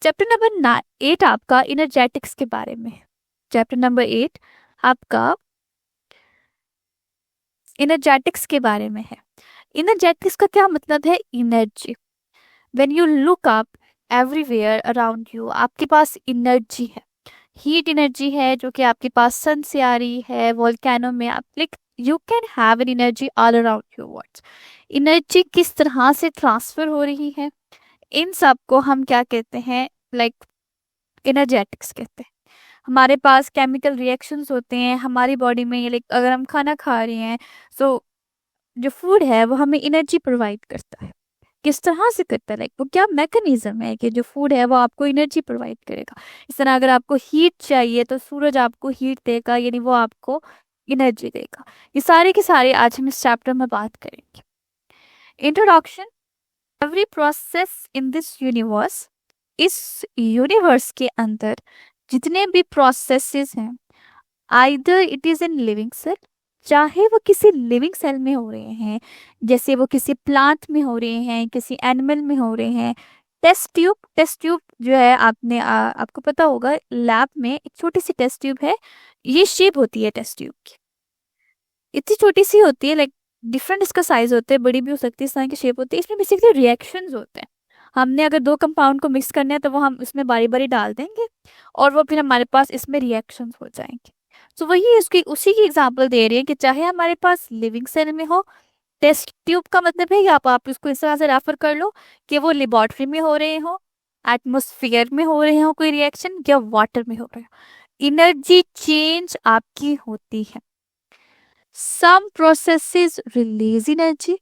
Chapter number 8 आपका इनर्जेटिक्स के बारे में। चैप्टर नंबर 8 आपका इनर्जेटिक्स के बारे में है। इनर्जेटिक्स का क्या मतलब है? Energy. When you look up everywhere around you, आपके पास एनर्जी है, हीट एनर्जी है जो कि आपके पास सन से आ रही है, वोल्केनो में आप like you can have an energy all around your words. Energy किस तरह से ट्रांसफर हो रही है, इन सब को हम क्या कहते हैं? लाइक एनर्जेटिक्स कहते हैं। हमारे पास केमिकल रिएक्शंस होते हैं हमारी बॉडी में, लाइक अगर हम खाना खा रहे हैं तो जो फूड है वो हमें एनर्जी प्रोवाइड करता है। किस तरह से करता है? लाइक वो क्या मैकेनिज्म है कि जो फूड है वो आपको एनर्जी प्रोवाइड करेगा। इस तरह अगर आपको हीट चाहिए तो सूरज आपको हीट देगा, यानी वो आपको एनर्जी देगा। ये सारे के सारे आज हम इस चैप्टर में बात करेंगे। Introduction. Every process in this universe, इस यूनिवर्स के अंदर जितने भी प्रोसेसेस हैं, either it is in living cell, चाहे वो किसी लिविंग सेल में हो रहे हैं, जैसे वो किसी प्लांट में हो रहे हैं, किसी एनिमल में हो रहे हैं। टेस्ट ट्यूब जो है आपको पता होगा, लैब में एक छोटी सी टेस्ट ट्यूब है, ये शेप होती है टेस्ट ट्यूब की, इतनी छोटी सी होती है, लाइक डिफरेंट इसका साइज होता है, बड़ी भी हो सकती है, इस तरह की शेप होती है। इसमें बेसिकली रिएक्शंस होते हैं। हमने अगर दो कंपाउंड को मिक्स करना है तो वो हम उसमें बारी बारी डाल देंगे और वो फिर हमारे पास इसमें रिएक्शंस हो जाएंगे। तो वही इसकी उसी की एग्जांपल दे रही है कि चाहे हमारे पास लिविंग सेल में हो, टेस्ट ट्यूब का मतलब है कि आप इसको इस तरह से रेफर कर लो कि वो लेबोरेटरी में हो रहे हो, एटमोस्फियर में हो रहे हो कोई रिएक्शन, या वाटर में हो रहे हो, एनर्जी चेंज आपकी होती है। सम प्रोसेसेस रिलीज एनर्जी,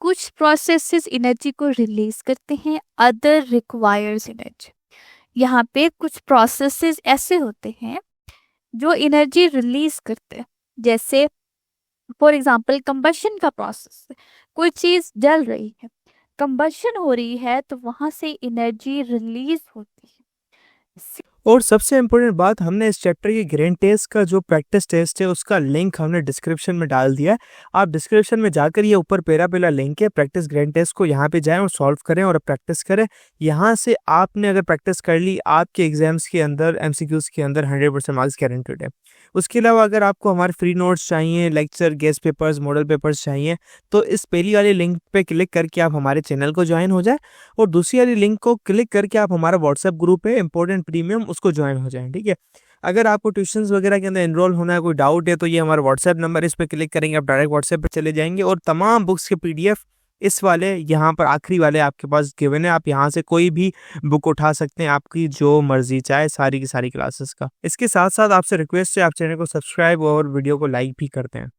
कुछ प्रोसेसेस एनर्जी को रिलीज करते हैं, अदर रिक्वायर्स एनर्जी। यहाँ पे कुछ प्रोसेसेस ऐसे होते हैं जो एनर्जी रिलीज करते हैं, जैसे फॉर एग्जाम्पल कंबशन का प्रोसेस। कोई चीज जल रही है, कंबशन हो रही है, तो वहां से एनर्जी रिलीज होती है। और सबसे इम्पोर्टेंट बात, हमने इस चैप्टर के ग्रेन टेस्ट का जो प्रैक्टिस टेस्ट है उसका लिंक हमने डिस्क्रिप्शन में डाल दिया है। आप डिस्क्रिप्शन में जाकर ये ऊपर पहला लिंक है प्रैक्टिस ग्रेन टेस्ट को, यहाँ पे जाएं और सॉल्व करें और प्रैक्टिस करें। यहाँ से आपने अगर प्रैक्टिस कर ली, आपके एग्जाम्स के अंदर एमसीक्यूज के अंदर 100% मार्क्स गारंटेड है। उसके अलावा अगर आपको हमारे फ्री नोट्स चाहिए, lecture, guest papers, model papers चाहिए, तो इस पहली वाली लिंक पे क्लिक करके आप हमारे चैनल को ज्वाइन हो जाए और दूसरी वाली लिंक को क्लिक करके आप हमारा व्हाट्सएप ग्रुप है इंपॉर्टेंट प्रीमियम, उसको ज्वाइन हो जाएं। ठीक है, अगर आपको ट्यूशंस वगैरह के अंदर एनरोल होना है, कोई डाउट है, तो ये हमारा व्हाट्सएप नंबर, इस पर क्लिक करेंगे आप डायरेक्ट व्हाट्सएप पे चले जाएंगे और तमाम बुक्स के पीडीएफ इस वाले यहाँ पर आखिरी वाले आपके पास गिवन है। आप यहाँ से कोई भी बुक उठा सकते हैं, आपकी जो मर्जी चाहे, सारी की सारी क्लासेस का। इसके साथ साथ आपसे रिक्वेस्ट है, आप चैनल को सब्सक्राइब और वीडियो को लाइक भी करते हैं।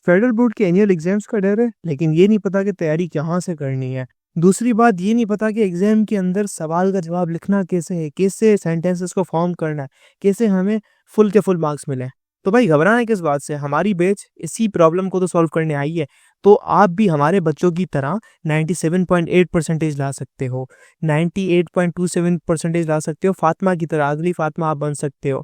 फेडरल बोर्ड के एनुअल एग्जाम्स का डर है, लेकिन ये नहीं पता कि तैयारी कहाँ से करनी है। दूसरी बात, ये नहीं पता कि एग्जाम के अंदर सवाल का जवाब लिखना कैसे है, कैसे सेंटेंसेस को फॉर्म करना है, कैसे हमें फुल के फुल मार्क्स मिले। तो भाई घबराना किस बात से, हमारी बैच इसी प्रॉब्लम को तो सॉल्व करने आई है। तो आप भी हमारे बच्चों की तरह 97.8% ला सकते हो, 98.27% ला सकते हो, फातिमा की तरह, अगली फातिमा आप बन सकते हो।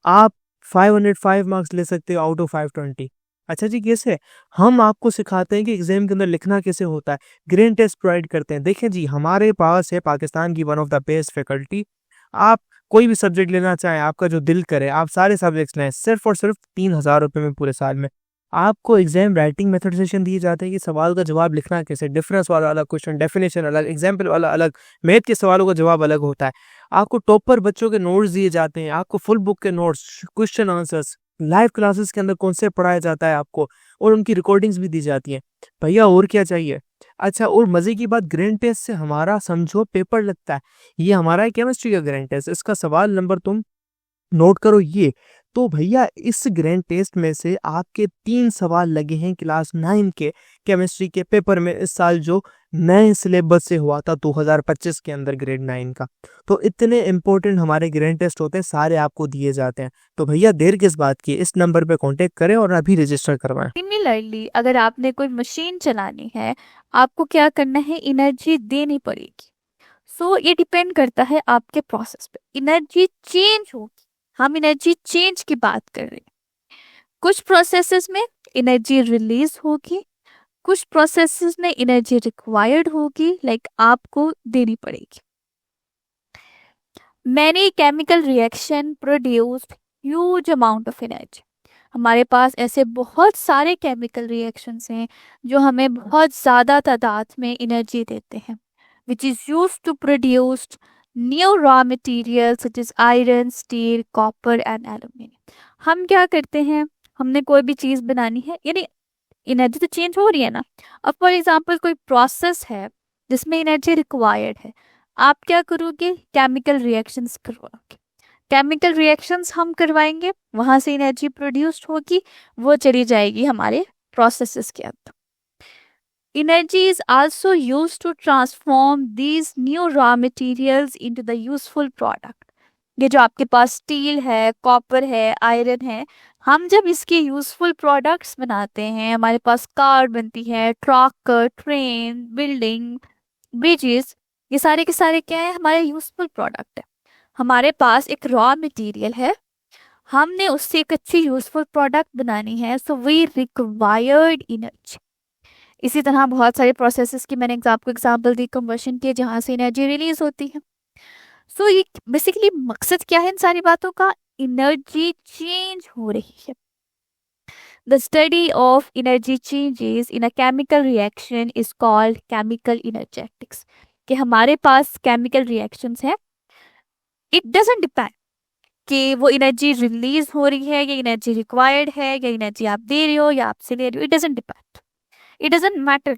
आप 505 मार्क्स ले सकते हो आउट ऑफ 520। अच्छा जी, कैसे? हम आपको सिखाते हैं कि एग्जाम के अंदर लिखना कैसे होता है, ग्रेन टेस्ट प्रोवाइड करते हैं। देखें जी, हमारे पास है पाकिस्तान की one of the best faculty. आप कोई भी सब्जेक्ट लेना चाहें, आपका जो दिल करे, आप सारे सब्जेक्ट्स लें, सिर्फ और सिर्फ 3,000 रुपये में पूरे साल में। आपको एग्जाम राइटिंग मेथड सेशन दिए जाते हैं कि सवाल का जवाब लिखना कैसे, डिफरेंस वाला अलग क्वेश्चन, डेफिनेशन अलग, एग्जाम्पल वाला अलग, मैथ के सवालों का जवाब अलग होता है। आपको टॉपर बच्चों के नोट्स दिए जाते हैं, आपको फुल बुक के notes, question answers, live classes के अंदर कॉन्सेप्ट पढ़ाया जाता है आपको, और उनकी रिकॉर्डिंग्स भी दी जाती हैं। भैया और क्या चाहिए? अच्छा, और मजे की बात, ग्रेन टेस्ट से हमारा समझो पेपर लगता है। ये हमारा है केमिस्ट्री का ग्रेन टेस्ट, इसका सवाल नंबर तुम नोट करो ये। तो भैया इस ग्रैंड टेस्ट में से आपके 3 सवाल लगे हैं क्लास 9 के केमिस्ट्री के पेपर में, इस साल जो नए सिलेबस से हुआ था 2025 के अंदर ग्रेड 9 का। तो इतने इंपॉर्टेंट हमारे ग्रैंड टेस्ट होते हैं, सारे आपको दिए जाते हैं। तो भैया देर किस बात की, इस नंबर पे कांटेक्ट करें और अभी रजिस्टर करवाएं। सिमिलरली अगर आपने कोई मशीन चलानी है, आपको क्या करना है? एनर्जी देनी पड़ेगी। सो ये डिपेंड करता है आपके प्रोसेस पे, एनर्जी चेंज होगी। हम एनर्जी चेंज की बात कर रहे हैं। कुछ प्रोसेसेस में एनर्जी रिलीज होगी, कुछ प्रोसेसेस में एनर्जी रिक्वायर्ड होगी, लाइक आपको देनी पड़ेगी। Many chemical reaction produce huge amount of energy. हमारे पास ऐसे बहुत सारे केमिकल रिएक्शंस हैं जो हमें बहुत ज़्यादा तादाद में एनर्जी देते हैं, which is use to produce new raw material such is iron, steel, copper and aluminium. हम क्या करते हैं, हमने कोई भी चीज़ बनानी है, यानी एनर्जी तो चेंज हो रही है ना। अब फॉर एग्जांपल कोई प्रोसेस है जिसमें एनर्जी रिक्वायर्ड है, आप क्या करोगे, केमिकल रिएक्शंस करवाओगे। केमिकल रिएक्शंस हम करवाएंगे, वहां से एनर्जी प्रोड्यूस्ड होगी, वो चली जाएगी हमारे प्रोसेसेस के अंदर। Energy is also used to transform these new raw materials into the useful product. ये जो आपके पास स्टील है, कॉपर है, आयरन है, हम जब इसके यूजफुल प्रोडक्ट्स बनाते हैं, हमारे पास कार बनती है, ट्रक, ट्रेन, बिल्डिंग, ब्रिजेस, ये सारे के सारे क्या है, हमारे यूजफुल प्रोडक्ट है। हमारे पास एक रॉ मटेरियल है, हमने उससे एक अच्छी यूजफुल प्रोडक्ट बनानी है, सो वी रिक्वायर्ड एनर्जी। इसी तरह बहुत सारे प्रोसेसेस की मैंने आपको एग्जांपल दी कन्वर्शन के, जहाँ से एनर्जी रिलीज होती है। सो ये बेसिकली मकसद क्या है इन सारी बातों का, एनर्जी चेंज हो रही है। The study of energy changes in a chemical reaction is called chemical energetics. कि हमारे पास केमिकल रिएक्शंस है, इट डजंट डिपेंड कि वो एनर्जी रिलीज हो रही है या एनर्जी रिक्वायर्ड है या एनर्जी आप दे रहे हो या आपसे ले रहे हो, it doesn't depend, it doesn't matter.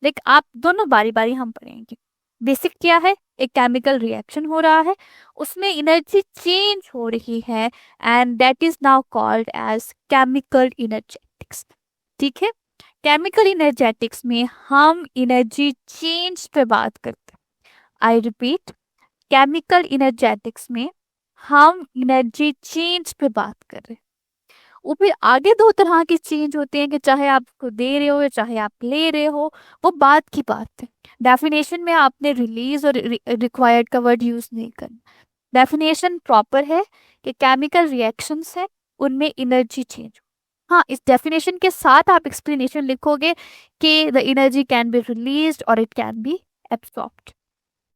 Like आप दोनों बारी बारी हम पढ़ेंगे। बेसिक क्या है, एक केमिकल रिएक्शन हो रहा है, उसमें एनर्जी चेंज हो रही है, and that is now called as chemical energetics. ठीक है, केमिकल इनर्जेटिक्स में हम एनर्जी चेंज पे बात करते हैं। आई रिपीट, केमिकल इनर्जेटिक्स में हम एनर्जी चेंज पे बात कर रहे हैं। वो फिर आगे दो तरह के चेंज होते हैं कि चाहे आप उसको दे रहे हो या चाहे आप ले रहे हो, वो बात की बात है। डेफिनेशन में आपने रिलीज और रिक्वायर्ड का वर्ड यूज नहीं करना। डेफिनेशन प्रॉपर है कि केमिकल रिएक्शंस है, उनमें एनर्जी चेंज। हाँ, इस डेफिनेशन के साथ आप एक्सप्लेनेशन लिखोगे कि the energy can be released और इट कैन बी एब्सॉर्ब्ड।